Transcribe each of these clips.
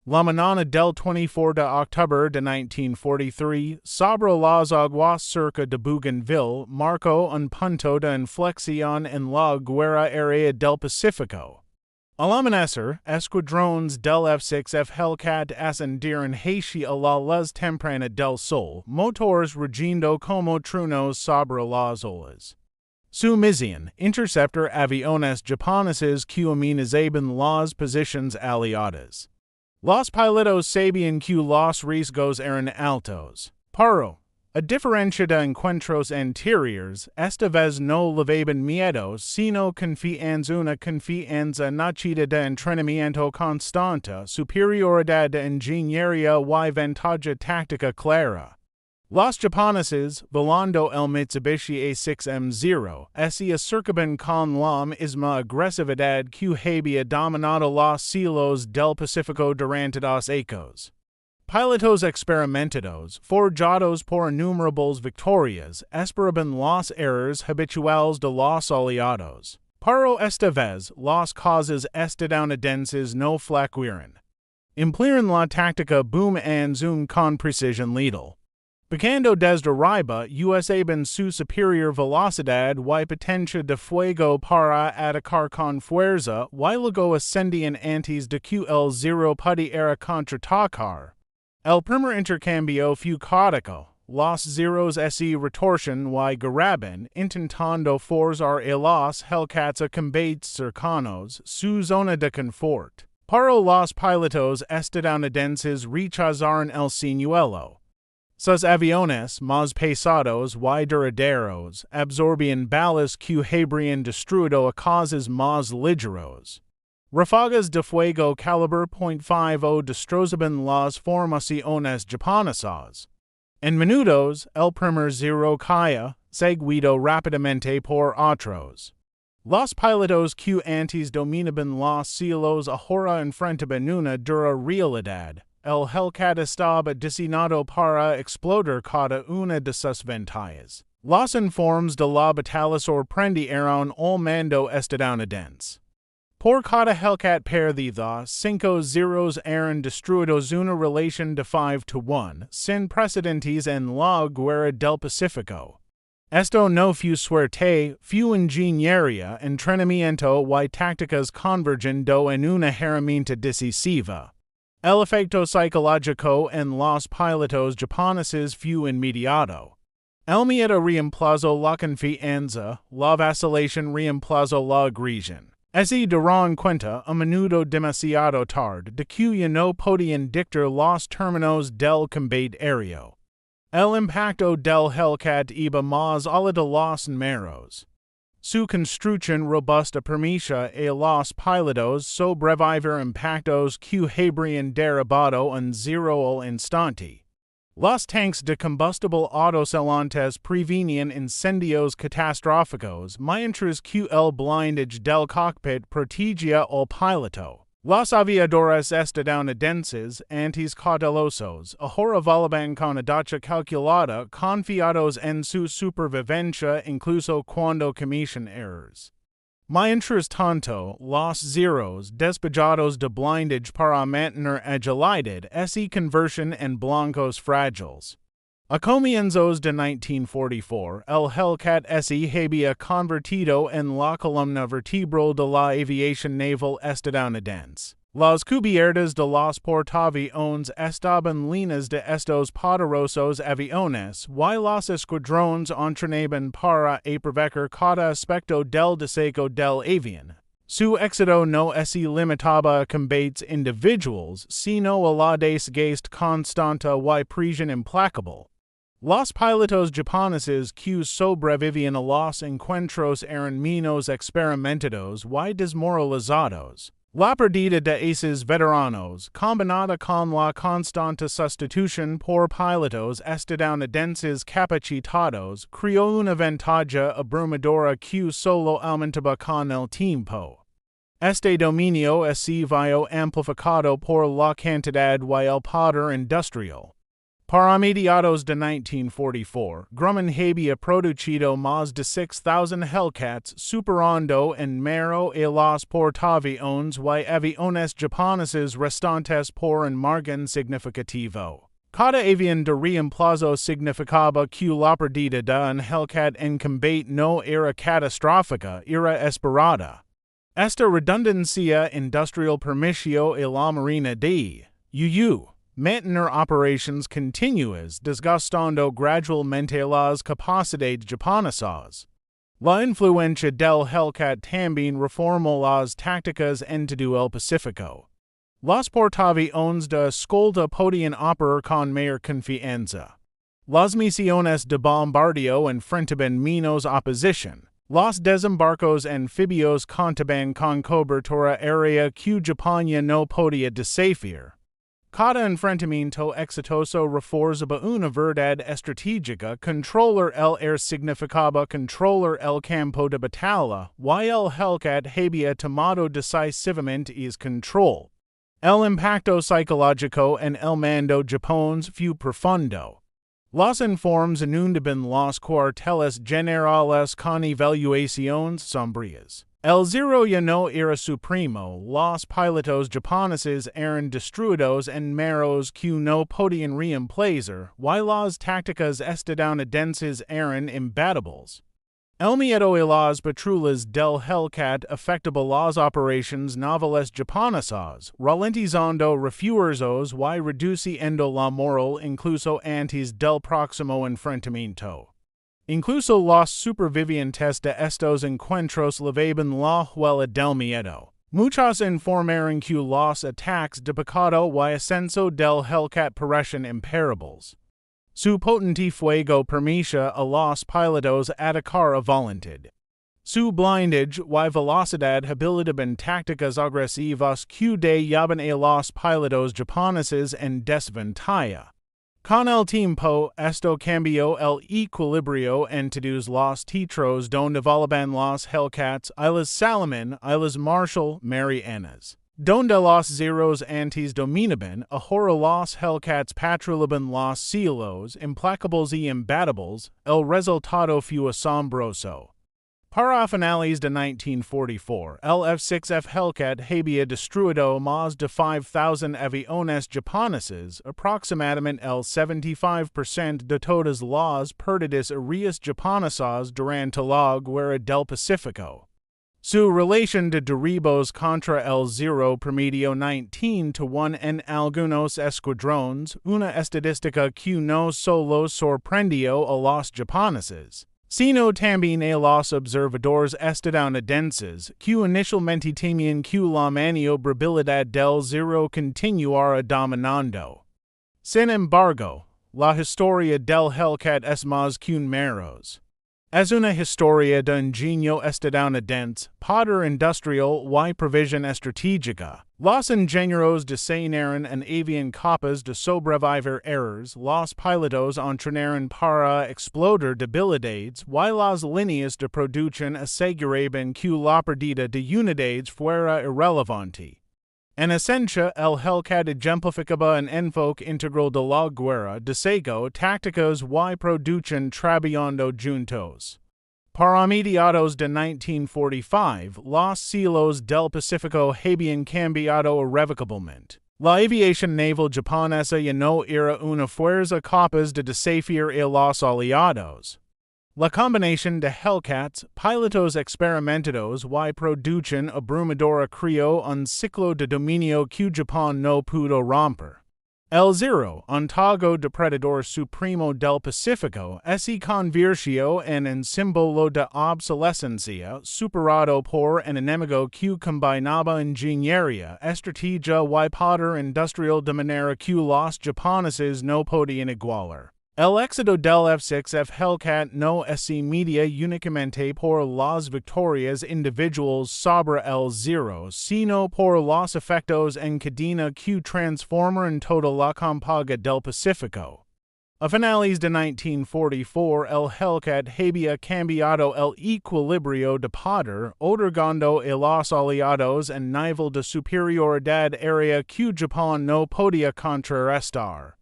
La manana del 24 de octubre de 1943, sobre las aguas cerca de Bougainville, marcó un punto de inflexión en la Guerra aérea del Pacífico. Al amanecer, escuadrones del F6F Hellcat ascendieron hacia la luz temprana del sol, motores rugiendo como truenos sobre las olas. Su misión, interceptar aviones japoneses que amenazaban las posiciones aliadas. Los pilotos sabían que los riesgos eran altos, pero, a diferencia de encuentros anteriores, esta vez no levaban miedo, sino una confianza nacida de entrenamiento constante, superioridad de ingeniería y ventaja táctica clara. Los japoneses, volando el Mitsubishi A6M0, se acercaban con la misma agresividad que había dominado los cielos del Pacífico durante dos ecos. Pilotos experimentados, forjados por innumerables victorias, esperaban los errores habituales de los aliados. Pero esta vez, las causas estadounidenses no flaquearon. Emplearon la táctica boom and zoom con precisión letal. Bajando desde arriba, usaban su superior velocidad y potencia de fuego para atacar con fuerza y luego ascendían antes de que el zero pudiera contraatacar. El primer intercambio fue caótico. Los zeros se retorcen y graban, intentando forzar a los Hellcats a combates cercanos, su zona de confort. Pero los pilotos estadounidenses rechazaron el señuelo. Sus aviones, más pesados y duraderos, absorbían balas que habrían destruido a causas más ligeros. Ráfagas de fuego calibre .50 destrozaban las formaciones japonesas. En minutos, el primer zero caía, seguido rápidamente por otros. Los pilotos que antes dominaban los cielos ahora enfrentaban una dura realidad. El Hellcat estaba diseñado para explotar cada una de sus ventajas. Los informes de la batalla sorprendieron al mando estadounidense. Por cada Hellcat perdido, 5 zeros eran destruidos, una relación de 5-1, sin precedentes en la Guerra del Pacífico. Esto no fue suerte, fue ingeniería, entrenamiento y tácticas convergiendo en una herramienta decisiva. El efecto psicológico en los pilotos japoneses fue inmediato. El miedo reemplazó la confianza, la vacilación reemplazó la agresión. Se darán cuenta a menudo demasiado tarde de que ya no podían dictar los términos del combate aéreo. El impacto del Hellcat iba más allá de los números. Su construcción robusta permitía a los pilotos sobrevivir impactos que habrían derribado un zero al instante. Los tanques de combustible autocelantes prevenían incendios catastróficos mientras que el blindage del cockpit protegía al piloto. Los aviadores estadounidenses, antes cautelosos, ahora volaban con audacia calculada, confiados en su supervivencia incluso cuando cometen errores. Mientras tanto, los zeros, despejados de blindage para mantener agilidad, se convertían en blancos frágiles. A comienzos de 1944, el Hellcat se había convertido en la columna vertebral de la aviación naval estadounidense. Las cubiertas de los portaaviones estaban llenas de estos poderosos aviones y los escuadrones entrenaban para aprovechar cada aspecto del diseño del avión. Su éxito no se limitaba a combates individuals, sino a la desgaste constante y presión implacable. Los pilotos japoneses que sobrevivían a los encuentros eran menos experimentados y desmoralizados. La pérdida de esos veteranos, combinada con la constante sustitución por pilotos estadounidenses capacitados, creó una ventaja abrumadora que solo aumentaba con el tiempo. Este dominio se vio amplificado por la cantidad y el poder industrial. Para mediados de 1944, Grumman había producido más de 6,000 Hellcats superando en mero a los portaaviones y aviones japoneses restantes por un margen significativo. Cada avión de reemplazo significaba que la pérdida de un Hellcat en combate no era catastrófica, era esperada. Esta redundancia industrial permitió a la Marina de UU mantener operations continuas desgastando gradualmente las capacidades japonesas. La influencia del Hellcat también reformó las tácticas en todo el Pacífico. Los portaaviones de escolta podían operar con mayor confianza. Las misiones de bombardeo enfrentaban menos oposición. Los desembarcos anfibios contaban con cobertura aérea que Japón no podía desafiar. Cada enfrentamiento exitoso reforzaba una verdad estratégica. Controlar el aire significaba controlar el campo de batalla, y el Hellcat había tomado decisivamente ese control. El impacto psicológico en el mando japonés fue profundo. Los informes inundaban los cuarteles generales con evaluaciones sombrías. El zero ya no era supremo, los pilotos japoneses eran destruidos en maros que no podían reemplazar, y las tácticas estadounidenses eran imbatibles. El miedo y las patrullas del Hellcat afectaba las operaciones navales japonesas, ralentizando refuerzos y reduciendo la moral incluso antes del próximo enfrentamiento. Incluso los supervivientes de estos encuentros levaban la huella del miedo. Muchos informaron que los ataques de pecado y ascenso del Hellcat parecían imparables. Su potente fuego permitía a los pilotos atacar a voluntad. Su blindage y velocidad habilitaban tácticas agresivas que dejaban a los pilotos japoneses en desventaja. Con el tiempo, esto cambió el equilibrio en todos los teatros donde volaban los Hellcats y las Salomon y las Marshall Marianas. Donde los zeros antes dominaban, ahora los Hellcats patrullaban los cielos, implacables y imbatibles, el resultado fue asombroso. Para finales de 1944, el F6F Hellcat había destruido más de 5,000 aviones japoneses, aproximadamente el 75% de todas las pérdidas aéreas japonesas durante la Guerra del Pacífico. Su relación de derribos contra el zero promedió 19-1 en algunos escuadrones, una estadística que no solo sorprendió a los japoneses, sino también a los observadores estadounidenses, que inicialmente temían que la maniobrabilidad del zero continuara dominando. Sin embargo, la historia del Hellcat es más que un meros. Es una historia de ingenio estadounidense, poder industrial y previsión estratégica. Los ingenieros diseñaron un avión capaz de sobrevivir errores, los pilotos entrenaron para explotar debilidades, y las líneas de producción aseguraban que la pérdida de unidades fuera irrelevante. En esencia, el Hellcat ejemplificaba un enfoque integral de la guerra, diseño, tácticas y producción trabajando juntos. Para mediados de 1945, los cielos del Pacífico habían cambiado irrevocablemente. La aviación naval japonesa ya no era una fuerza capaz de desafiar a los aliados. La combinación de Hellcats, pilotos experimentados y producción abrumadora creó un ciclo de dominio que Japón no pudo romper. El zero, ontago depredador supremo del Pacífico, se convirtió en un símbolo de obsolescencia, superado por un enemigo que combinaba ingeniería, estrategia y poder industrial de manera que los japoneses no podían igualar. El éxito del F6F Hellcat no se medía únicamente por las victorias individuales sobre el zero, sino por los efectos en cadena que transformaron toda la campaña del Pacífico. A finales de 1944, el Hellcat había cambiado el equilibrio de poder, otorgando a los aliados un nivel de superioridad aérea que Japón no podía contrarrestar.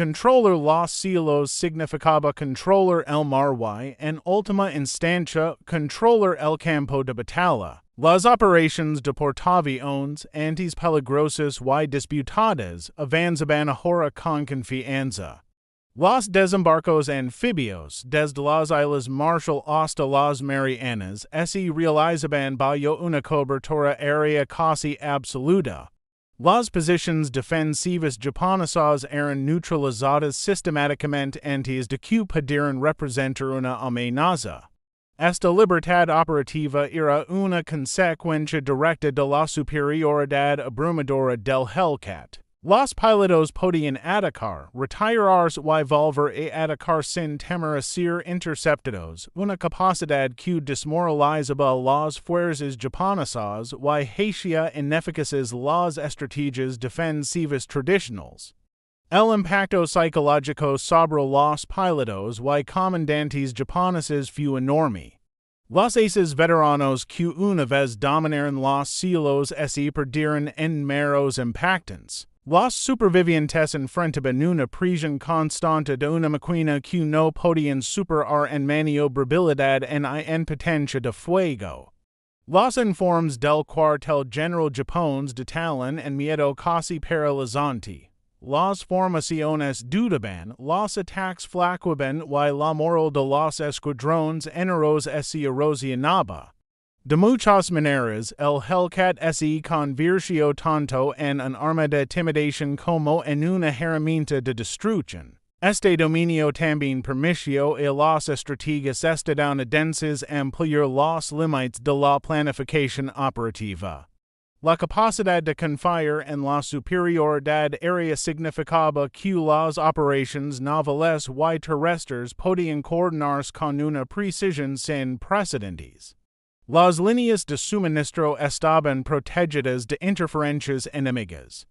Controller los cielos significaba controller el mar y, en última instancia, controller el campo de batalla. Las operaciones de portaaviones antes peligrosas y disputadas avanzaban ahora con confianza. Los desembarcos anfibios desde las Islas Marshall hasta las Marianas se realizaban bajo una cobertura aérea casi absoluta. Las posiciones defensivas japonesas eran neutralizadas sistemáticamente antes de que pudieran representar una amenaza. Esta libertad operativa era una consecuencia directa de la superioridad abrumadora del Hellcat. Los pilotos podían atacar, retirarse y volver a atacar sin temer a ser interceptados, una capacidad que desmoralizaba las fuerzas japonesas y hacía ineficaces las estrategias defensivas tradicionales. El impacto psicológico sobre los pilotos y comandantes japoneses fue enorme. Los aces veteranos que una vez dominaron los cielos se perdieron en meros impactantes. Los supervivientes enfrentaban una presión constante de una máquina que no podían superar en maniobrabilidad en potencia de fuego. Los informes del cuartel general japonés detallan en miedo casi paralizante. Las formaciones dudaban, los ataques flaqueaban y la moral de los escuadrones enteros se erosionaba. De muchas maneras, el Hellcat se convirtió tanto en un arma de intimidación como en una herramienta de destrucción. Este dominio también permitió a los estrategas estadounidenses ampliar los límites de la planificación operativa. La capacidad de confiar en la superioridad aérea significaba que las operaciones navales y terrestres podían coordinarse con una precisión sin precedentes. Las líneas de suministro estaban protegidas de interferencias enemigas.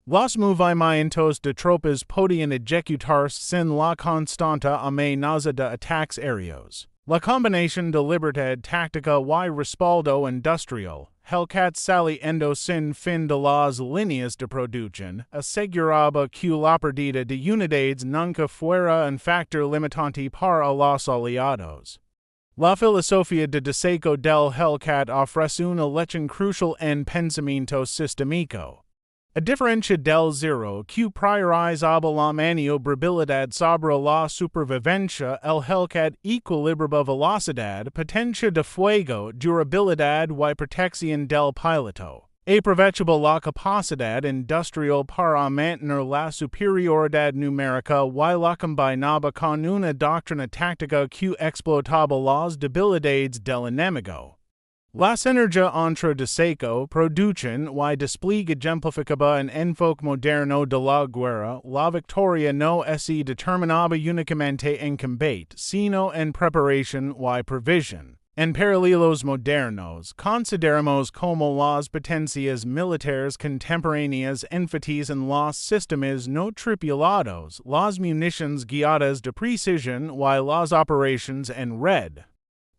Los movimientos de tropas podían ejecutarse sin la constante amenaza de ataques aéreos. La combinación de libertad táctica y respaldo industrial, Hellcat saliendo sin fin de las líneas de producción, aseguraba que la pérdida de unidades nunca fuera un factor limitante para los aliados. La filosofía de diseño del Hellcat ofrece una lección crucial en pensamiento sistémico. A diferencia del zero que priorizaba la maniobrabilidad sobre la supervivencia, el Hellcat equilibraba velocidad, potencia de fuego, durabilidad y protección del piloto. Aprovechaba la capacidad industrial para mantener la superioridad numérica y la combinaba con una doctrina táctica que explotaba las debilidades del enemigo. La sinergia entre diseño, producción y despliegue ejemplificaba en enfoque moderno de la guerra. La victoria no se determinaba únicamente en combate, sino en preparación y previsión. En paralelos modernos, consideramos como las potencias militares contemporáneas enfatizan los sistemas no tripulados, las municiones guiadas de precisión y las operaciones en red.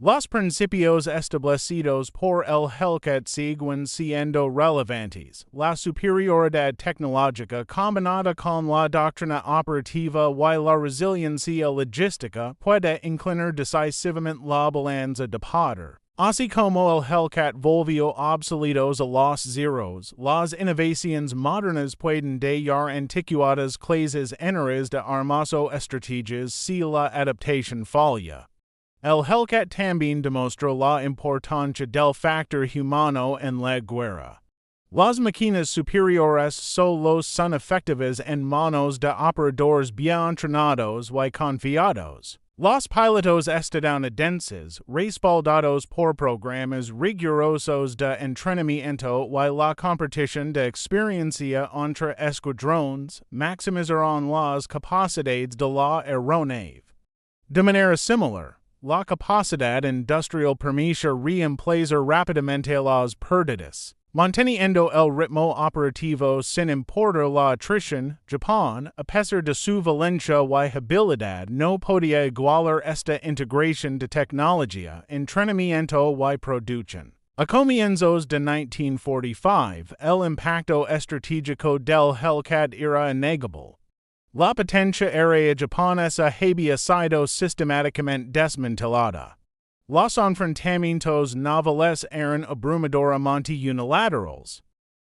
Los principios establecidos por el Hellcat siguen siendo relevantes. La superioridad tecnológica combinada con la doctrina operativa y la resiliencia logística puede inclinar decisivamente la balanza de poder. Así como el Hellcat volvió obsoletos a los zeros, las innovaciones modernas pueden dar anticuadas clases enteras de armas o estrategias si la adaptación falla. El Hellcat también demostró la importancia del factor humano en la guerra. Las máquinas superiores solo son efectivas en manos de operadores bien entrenados y confiados. Los pilotos estadounidenses, respaldados por programas rigurosos de entrenamiento y la competición de experiencia entre escuadrones, maximizaron las capacidades de la aeronave. De manera similar, la capacidad industrial permite reemplazar rápidamente las pérdidas. Manteniendo el ritmo operativo sin importar la atrición, Japón, a pesar de su valencia y habilidad, no podía igualar esta integración de tecnología, entrenamiento y producción. A comienzos de 1945, el impacto estratégico del Hellcat era innegable. La potencia area japonesa había sido sistemáticamente desmantelada. Los enfrentamientos navales eran abrumadoramente unilaterales.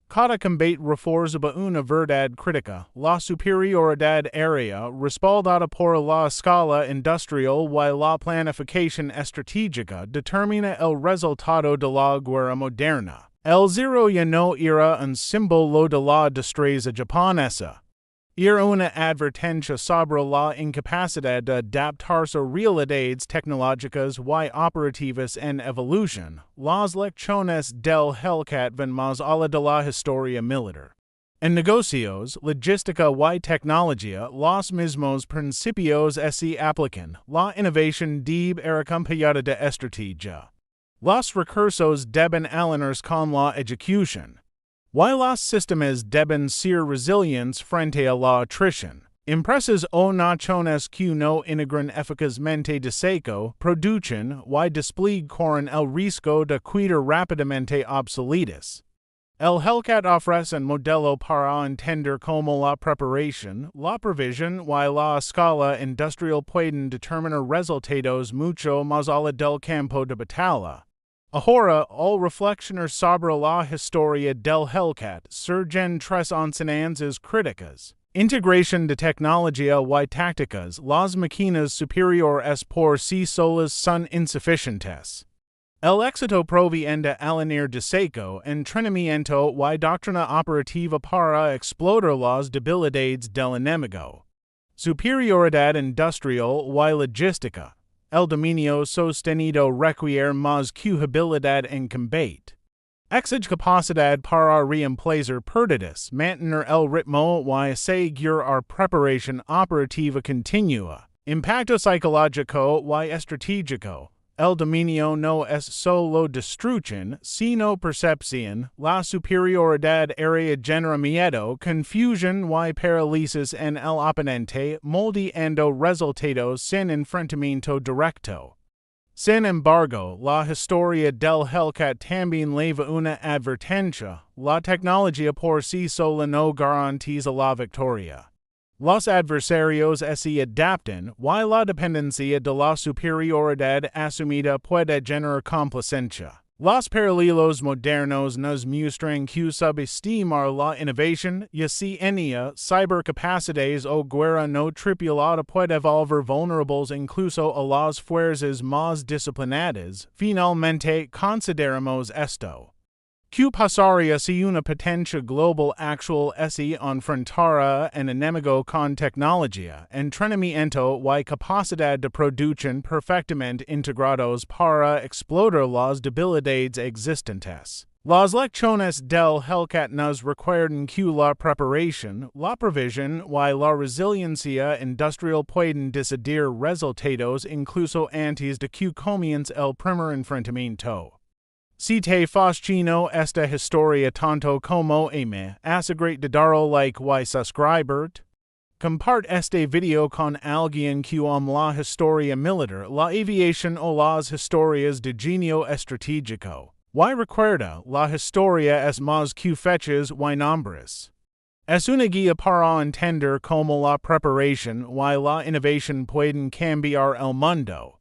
Cada combate reforzaba una verdad crítica, la superioridad aérea respaldada por la escala industrial y la planificación estratégica determina el resultado de la guerra moderna. El zero ya no era un símbolo de la destreza japonesa. Era una advertencia sobre la incapacidad de adaptarse a realidades tecnológicas y operativas en evolución. Las lecciones del Hellcat van más allá de la historia militar. En negocios, logística y tecnología, los mismos principios se aplican. La innovación debe ir acompañada de estrategia. Los recursos deben alinearse con la ejecución. Y los sistemas deben ser resilientes frente a la attrición. Empresas o naciones que no integran eficazmente deseco, producen y despliegan corren el riesgo de quedar rápidamente obsoletas. El Hellcat ofrece un modelo para entender cómo la preparación, la previsión y la escala industrial pueden determinar resultados mucho más allá del campo de batalla. Ahora, al reflexionar sobre la historia del Hellcat, surgen tres enseñanzas críticas. Integración de tecnología y tácticas. Las máquinas superiores por sí solas son insuficientes. El éxito proviene de alinear deseco, entrenamiento y doctrina operativa para explotar las debilidades del enemigo. Superioridad industrial y logística. El dominio sostenido requiere más que habilidad en combate. Exige capacidad para reemplazar pérdidas, mantener el ritmo y asegurar preparación operativa continua. Impacto psicológico y estratégico. El dominio no es solo destrucción, sino percepción. La superioridad aérea genera miedo, confusión y parálisis en el oponente, moldeando resultados sin enfrentamiento directo. Sin embargo, la historia del Hellcat también leva una advertencia. La tecnología por sí sola no garantiza la victoria. Los adversarios se adaptan, y la dependencia de la superioridad asumida puede generar complacencia. Los paralelos modernos nos muestran que subestimar la innovación, ya sea cybercapacidades o guerra no tripulada puede volver vulnerables incluso a las fuerzas más disciplinadas. Finalmente, consideramos esto. ¿Qué pasaría si una potencia global actual se enfrentara en enemigo con tecnología, entrenamiento y capacidad de producción perfectamente integrados para explotar las debilidades existentes? Las lecciones del Hellcat nos recuerdan que la preparación, la previsión y la resiliencia industrial pueden decidir resultados incluso antes de que comience el primer enfrentamiento. Si te fascino esta historia tanto como me, asegúrate de darle like y suscribirte. Comparte este video con alguien que ama la historia militar, la aviación o las historias de genio estratégico. Y recuerda, la historia es más que fechas y nombres. Es una guía para entender cómo la preparación y la innovación pueden cambiar el mundo.